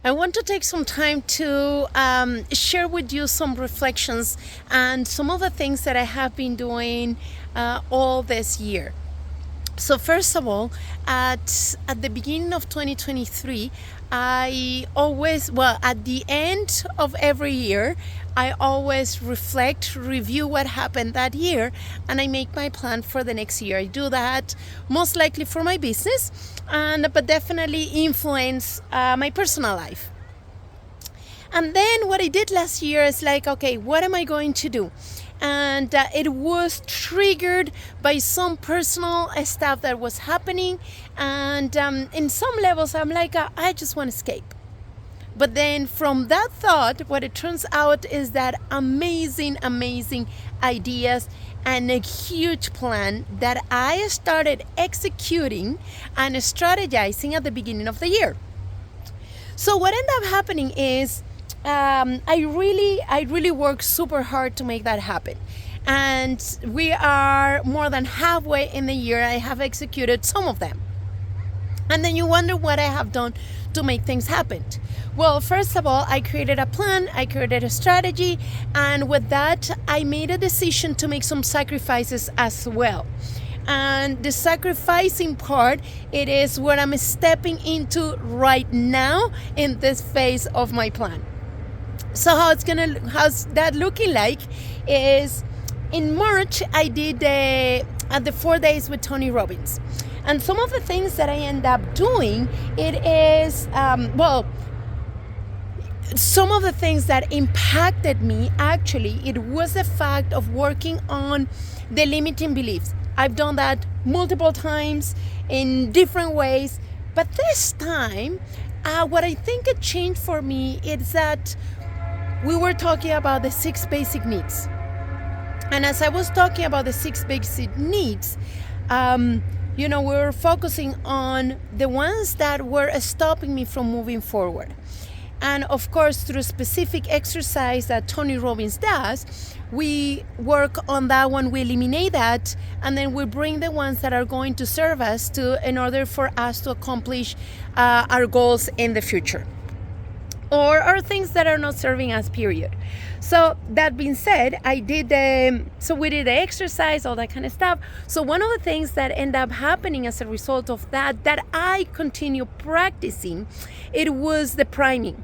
I want to take some time to share with you some reflections and some of the things that I have been doing all this year. So first of all, at the beginning of 2023, at the end of every year, I always reflect, review what happened that year, and I make my plan for the next year. I do that most likely for my business, but definitely influence my personal life. And then what I did last year is like, okay, what am I going to do? And it was triggered by some personal stuff that was happening. And in some levels, I'm like, I just want to escape. But then from that thought, what it turns out is that amazing ideas and a huge plan that I started executing and strategizing at the beginning of the year. So what ended up happening is I really worked super hard to make that happen. And we are more than halfway in the year. I have executed some of them. And then you wonder what I have done to make things happen. Well, first of all, I created a plan, I created a strategy, and with that, I made a decision to make some sacrifices as well. And the sacrificing part, it is what I'm stepping into right now in this phase of my plan. So how's that looking like is in March, I did the 4 days with Tony Robbins. And some of the things that I end up doing, it is, some of the things that impacted me, actually, it was the fact of working on the limiting beliefs. I've done that multiple times in different ways. But this time, what I think it changed for me is that we were talking about the 6 basic needs. And as I was talking about the 6 basic needs, we were focusing on the ones that were stopping me from moving forward. And of course, through specific exercise that Tony Robbins does, we work on that one, we eliminate that, and then we bring the ones that are going to serve us in order for us to accomplish our goals in the future. Or are things that are not serving us, period. So that being said, we did the exercise, all that kind of stuff. So one of the things that end up happening as a result of that I continue practicing, it was the priming.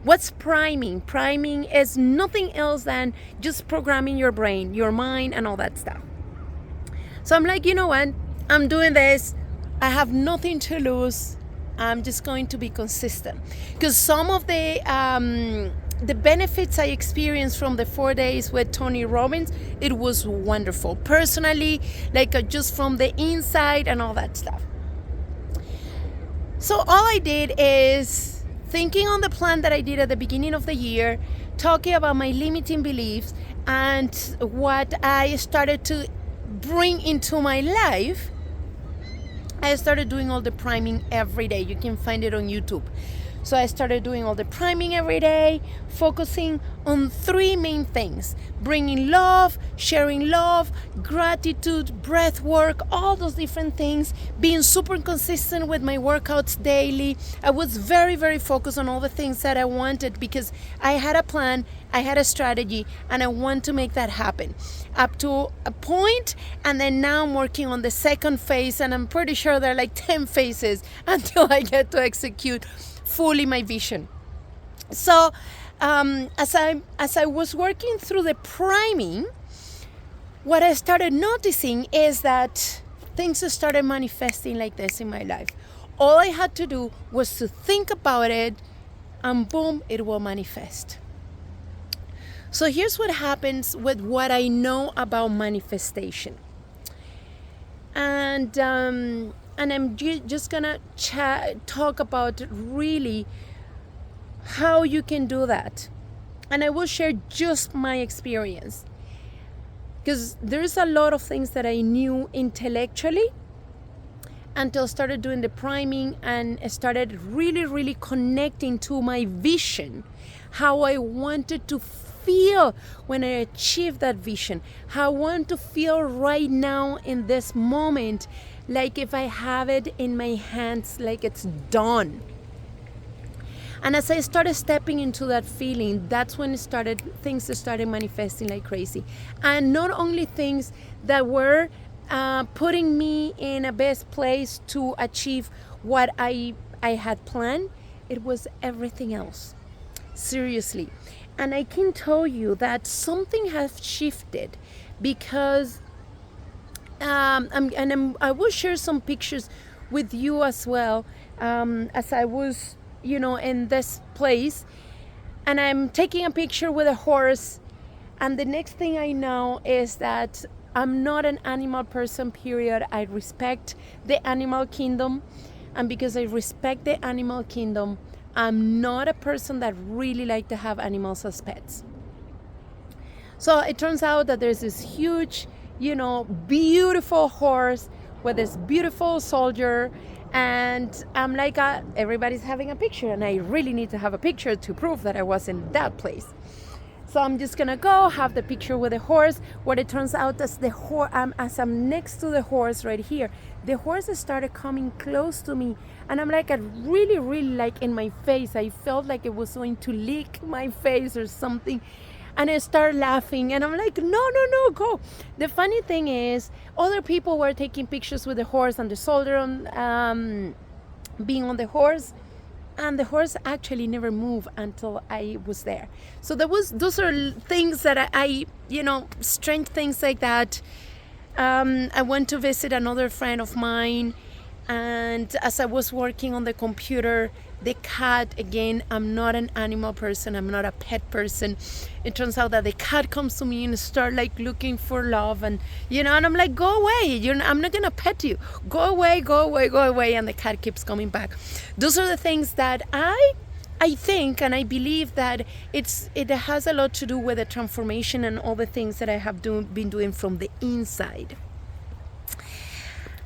What's priming? Priming is nothing else than just programming your brain, your mind, and all that stuff. So I'm like, you know what? I'm doing this. I have nothing to lose. I'm just going to be consistent, because some of the benefits I experienced from the 4 days with Tony Robbins, it was wonderful. Personally, just from the inside and all that stuff. So all I did is thinking on the plan that I did at the beginning of the year, talking about my limiting beliefs and what I started to bring into my life. I started doing all the priming every day. You can find it on YouTube. So I started doing all the priming every day, focusing on 3 main things: bringing love, sharing love, gratitude, breath work, all those different things, being super consistent with my workouts daily. I was very, very focused on all the things that I wanted, because I had a plan, I had a strategy, and I want to make that happen up to a point. And then now I'm working on the second phase, and I'm pretty sure there are like 10 phases until I get to execute fully my vision. So as I was working through the priming, what I started noticing is that things started manifesting like this in my life. All I had to do was to think about it, and boom, it will manifest. So here's what happens with what I know about manifestation. And I'm just gonna talk about really how you can do that. And I will share just my experience, because there's a lot of things that I knew intellectually until I started doing the priming and started really, really connecting to my vision, how I wanted to feel when I achieved that vision, how I want to feel right now in this moment, like if I have it in my hands, like it's done. And as I started stepping into that feeling, that's when things started manifesting like crazy. And not only things that were putting me in a best place to achieve what I had planned, it was everything else. Seriously. And I can tell you that something has shifted because I will share some pictures with you as well, as I was, in this place, and I'm taking a picture with a horse, and the next thing I know is that I'm not an animal person, period. I respect the animal kingdom, and because I respect the animal kingdom, I'm not a person that really like to have animals as pets. So it turns out that there's this huge, beautiful horse with this beautiful soldier. And I'm like, everybody's having a picture, and I really need to have a picture to prove that I was in that place. So I'm just gonna go have the picture with the horse. What it turns out is as I'm next to the horse right here, the horse started coming close to me, and I'm like, I really, really like in my face. I felt like it was going to lick my face or something. And I started laughing, and I'm like, no, go. The funny thing is, other people were taking pictures with the horse and the soldier being on the horse, and the horse actually never moved until I was there. So those are things that I strange things like that. I went to visit another friend of mine, and as I was working on the computer, the cat, again, I'm not an animal person, I'm not a pet person. It turns out that the cat comes to me and start like looking for love, and and I'm like, go away, I'm not gonna pet you, go away, and the cat keeps coming back. Those are the things that I think, and I believe that it has a lot to do with the transformation and all the things that I have been doing from the inside.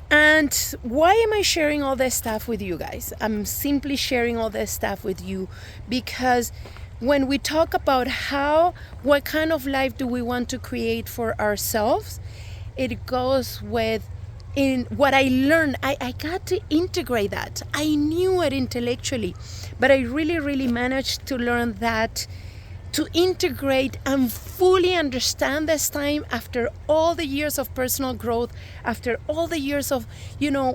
And why am I sharing all this stuff with you guys? I'm simply sharing all this stuff with you because when we talk about what kind of life do we want to create for ourselves, it goes with in what I learned. I got to integrate that. I knew it intellectually, but I really, really managed to learn that, to integrate and fully understand this time after all the years of personal growth, after all the years of,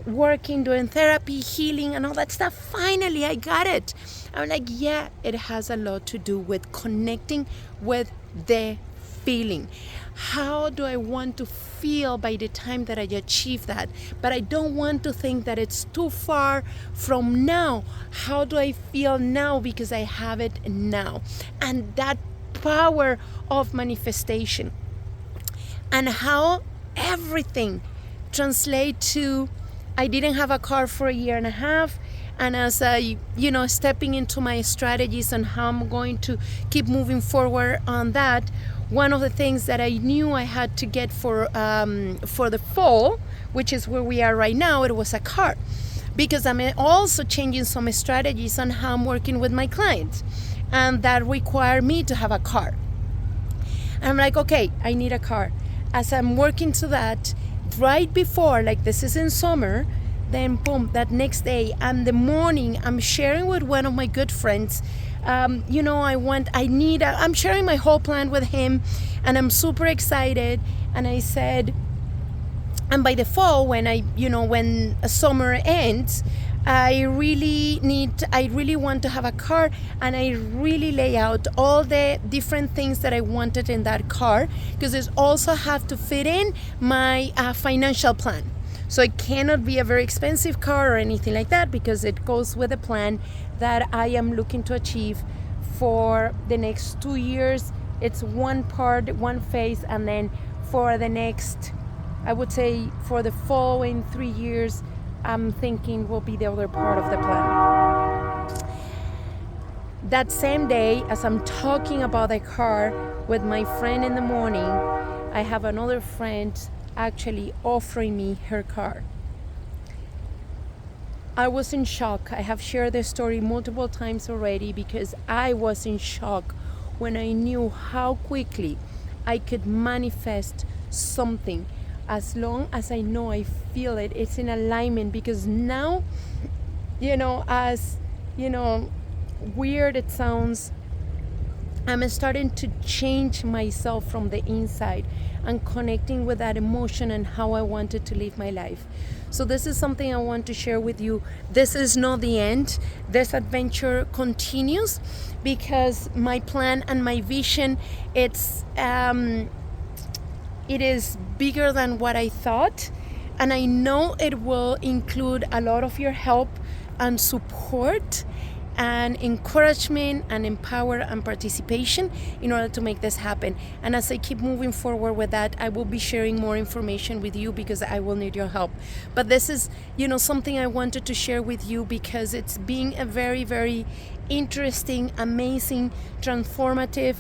working, doing therapy, healing, and all that stuff. Finally, I got it. I'm like, yeah, it has a lot to do with connecting with the feeling. How do I want to feel by the time that I achieve that? But I don't want to think that it's too far from now. How do I feel now because I have it now? And that power of manifestation, and how everything translates to, I didn't have a car for a year and a half. And as I, stepping into my strategies on how I'm going to keep moving forward on that, one of the things that I knew I had to get for the fall, which is where we are right now, it was a car. Because I'm also changing some strategies on how I'm working with my clients. And that require me to have a car. I'm like, okay, I need a car. As I'm working to that, right before, like this is in summer, then boom, that next day and the morning, I'm sharing with one of my good friends. I'm sharing my whole plan with him, and I'm super excited. And I said, and by the fall, when summer ends, I really want to have a car, and I really lay out all the different things that I wanted in that car, because it also have to fit in my financial plan. So it cannot be a very expensive car or anything like that, because it goes with a plan that I am looking to achieve for the next 2 years. It's one phase, and then for the next, I would say for the following 3 years, I'm thinking will be the other part of the plan. That same day, as I'm talking about the car with my friend in the morning, I have another friend actually offering me her car. I was in shock. I have shared this story multiple times already, because I was in shock when I knew how quickly I could manifest something. As long as I know I feel it, it's in alignment. Because now, weird it sounds, I'm starting to change myself from the inside and connecting with that emotion and how I wanted to live my life. So this is something I want to share with you. This is not the end. This adventure continues because my plan and my vision, it is bigger than what I thought. And I know it will include a lot of your help and support and encouragement and empower and participation in order to make this happen. And as I keep moving forward with that, I will be sharing more information with you because I will need your help. But this is, something I wanted to share with you because it's been a very, very interesting, amazing, transformative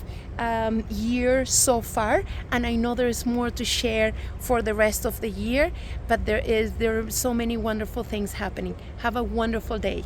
year so far, and I know there's more to share for the rest of the year, but there are so many wonderful things happening. Have a wonderful day.